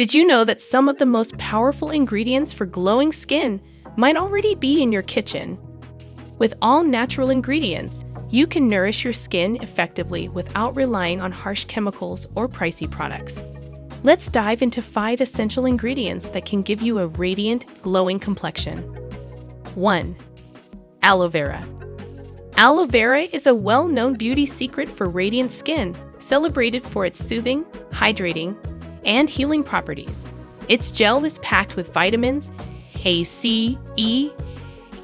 Did you know that some of the most powerful ingredients for glowing skin might already be in your kitchen? With all natural ingredients, you can nourish your skin effectively without relying on harsh chemicals or pricey products. Let's dive into 5 essential ingredients that can give you a radiant, glowing complexion. 1. Aloe vera. Aloe vera is a well-known beauty secret for radiant skin, celebrated for its soothing, hydrating, and healing properties. Its gel is packed with vitamins A, C, E,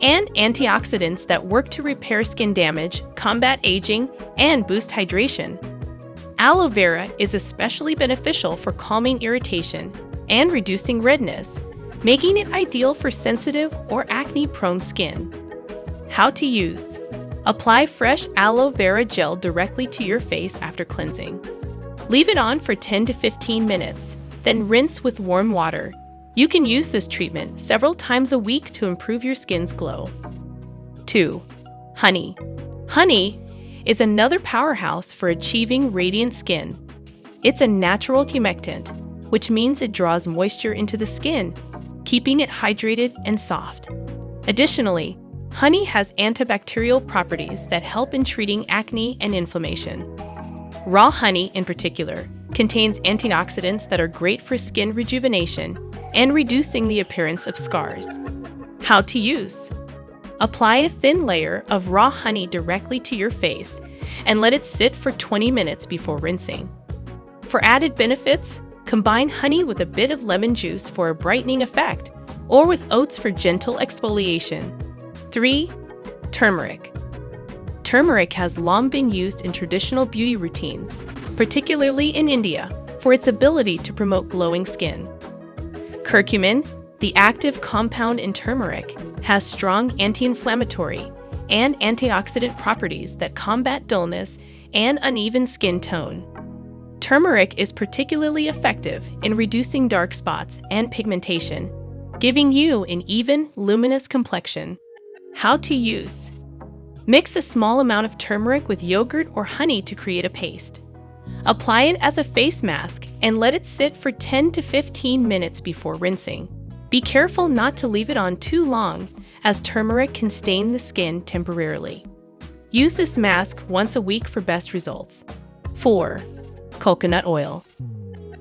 and antioxidants that work to repair skin damage, combat aging, and boost hydration. Aloe vera is especially beneficial for calming irritation and reducing redness, making it ideal for sensitive or acne-prone skin. How to use. Apply fresh aloe vera gel directly to your face after cleansing. Leave it on for 10 to 15 minutes, then rinse with warm water. You can use this treatment several times a week to improve your skin's glow. 2. Honey. Honey is another powerhouse for achieving radiant skin. It's a natural humectant, which means it draws moisture into the skin, keeping it hydrated and soft. Additionally, honey has antibacterial properties that help in treating acne and inflammation. Raw honey, in particular, contains antioxidants that are great for skin rejuvenation and reducing the appearance of scars. How to use. Apply a thin layer of raw honey directly to your face and let it sit for 20 minutes before rinsing. For added benefits, combine honey with a bit of lemon juice for a brightening effect, or with oats for gentle exfoliation. 3. Turmeric. Turmeric has long been used in traditional beauty routines, particularly in India, for its ability to promote glowing skin. Curcumin, the active compound in turmeric, has strong anti-inflammatory and antioxidant properties that combat dullness and uneven skin tone. Turmeric is particularly effective in reducing dark spots and pigmentation, giving you an even, luminous complexion. How to use. Mix a small amount of turmeric with yogurt or honey to create a paste. Apply it as a face mask and let it sit for 10 to 15 minutes before rinsing. Be careful not to leave it on too long, as turmeric can stain the skin temporarily. Use this mask once a week for best results. 4. Coconut oil.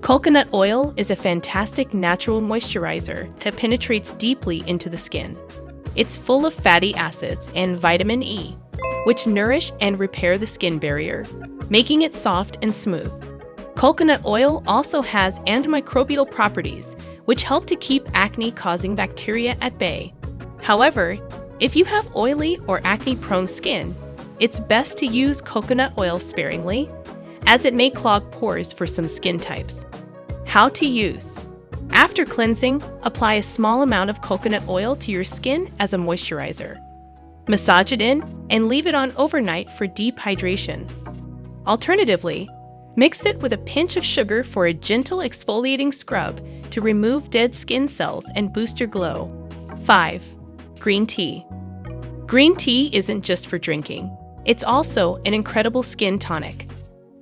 Coconut oil is a fantastic natural moisturizer that penetrates deeply into the skin. It's full of fatty acids and vitamin E, which nourish and repair the skin barrier, making it soft and smooth. Coconut oil also has antimicrobial properties, which help to keep acne-causing bacteria at bay. However, if you have oily or acne-prone skin, it's best to use coconut oil sparingly, as it may clog pores for some skin types. How to use. After cleansing, apply a small amount of coconut oil to your skin as a moisturizer. Massage it in and leave it on overnight for deep hydration. Alternatively, mix it with a pinch of sugar for a gentle exfoliating scrub to remove dead skin cells and boost your glow. 5. Green tea. Green tea isn't just for drinking. It's also an incredible skin tonic.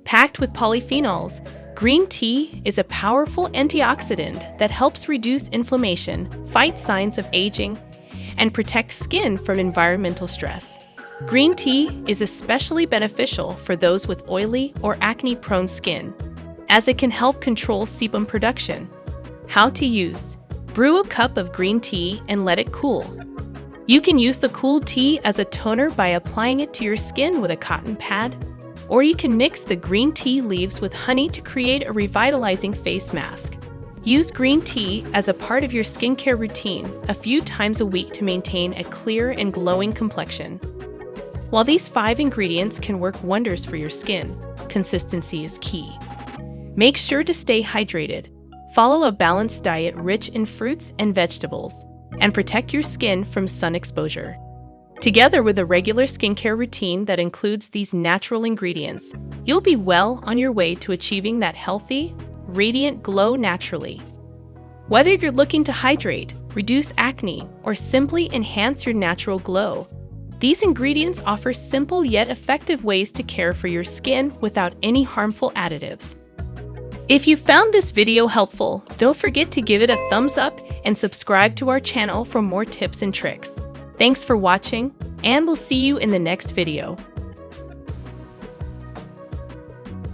Packed with polyphenols, green tea is a powerful antioxidant that helps reduce inflammation, fight signs of aging, and protect skin from environmental stress. Green tea is especially beneficial for those with oily or acne-prone skin, as it can help control sebum production. How to use. Brew a cup of green tea and let it cool. You can use the cooled tea as a toner by applying it to your skin with a cotton pad, or you can mix the green tea leaves with honey to create a revitalizing face mask. Use green tea as a part of your skincare routine a few times a week to maintain a clear and glowing complexion. While these 5 ingredients can work wonders for your skin, consistency is key. Make sure to stay hydrated, follow a balanced diet rich in fruits and vegetables, and protect your skin from sun exposure. Together with a regular skincare routine that includes these natural ingredients, you'll be well on your way to achieving that healthy, radiant glow naturally. Whether you're looking to hydrate, reduce acne, or simply enhance your natural glow, these ingredients offer simple yet effective ways to care for your skin without any harmful additives. If you found this video helpful, don't forget to give it a thumbs up and subscribe to our channel for more tips and tricks. Thanks for watching, and we'll see you in the next video.